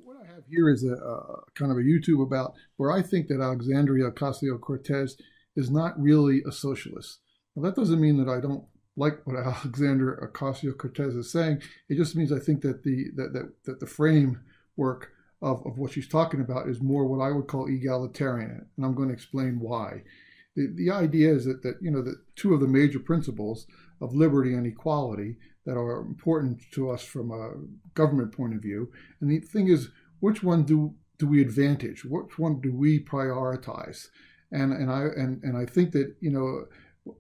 What I have here is a kind of a YouTube about where I think that Alexandria Ocasio-Cortez is not really a socialist. Now, that doesn't mean that I don't like what Alexandria Ocasio-Cortez is saying. It just means I think that the framework of what she's talking about is more what I would call egalitarian, and I'm going to explain why. The idea is that two of the major principles of liberty and equality that are important to us from a government point of view. And the thing is, which one do we advantage? Which one do we prioritize? And I think that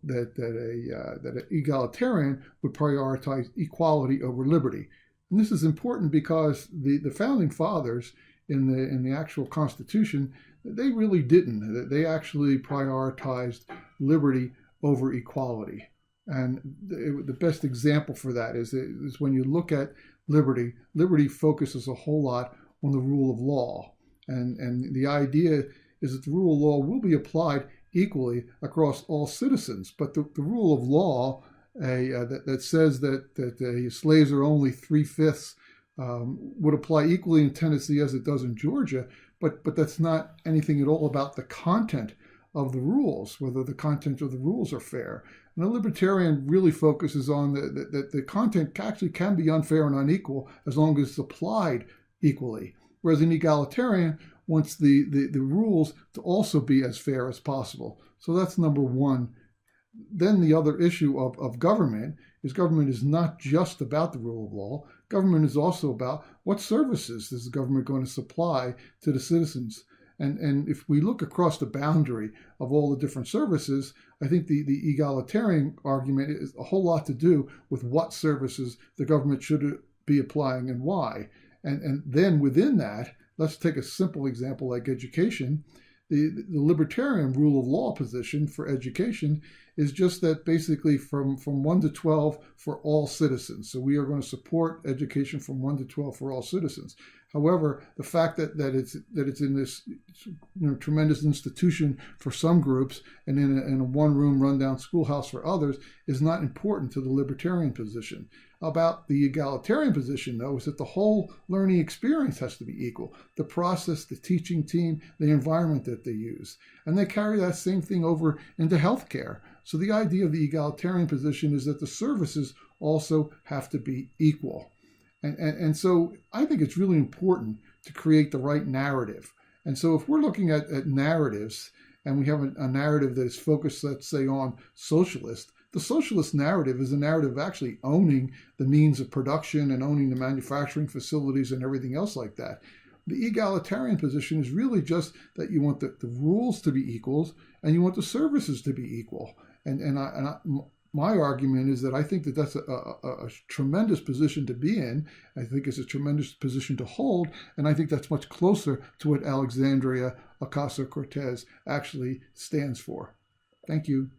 that an egalitarian would prioritize equality over liberty. And this is important because the founding fathers in the actual Constitution, they really didn't. They actually prioritized liberty over equality. And the best example for that is when you look at liberty. Liberty focuses a whole lot on the rule of law. And the idea is that the rule of law will be applied equally across all citizens. But the rule of law that says that slaves are only 3/5 would apply equally in Tennessee as it does in Georgia. But that's not anything at all about the content of the rules, whether the content of the rules are fair. And a libertarian really focuses on that the content actually can be unfair and unequal as long as it's applied equally. Whereas an egalitarian wants the rules to also be as fair as possible. So that's number one. Then the other issue of government is not just about the rule of law. Government is also about what services is the government going to supply to the citizens. And if we look across the boundary of all the different services, I think the egalitarian argument is a whole lot to do with what services the government should be applying and why. And then within that, let's take a simple example like education. The libertarian rule of law position for education is just that basically from 1 to 12 for all citizens. So we are going to support education from 1 to 12 for all citizens. However, the fact that it's in this tremendous institution for some groups and in a one-room rundown schoolhouse for others is not important to the libertarian position. About the egalitarian position, though, is that the whole learning experience has to be equal. The process, the teaching team, the environment that they use. And they carry that same thing over into healthcare. So the idea of the egalitarian position is that the services also have to be equal. And so I think it's really important to create the right narrative. And so if we're looking at narratives and we have a narrative that is focused, let's say, on socialist, the socialist narrative is a narrative of actually owning the means of production and owning the manufacturing facilities and everything else like that. The egalitarian position is really just that you want the rules to be equals and you want the services to be equal. My argument is that I think that that's a tremendous position to be in. I think it's a tremendous position to hold. And I think that's much closer to what Alexandria Ocasio-Cortez actually stands for. Thank you.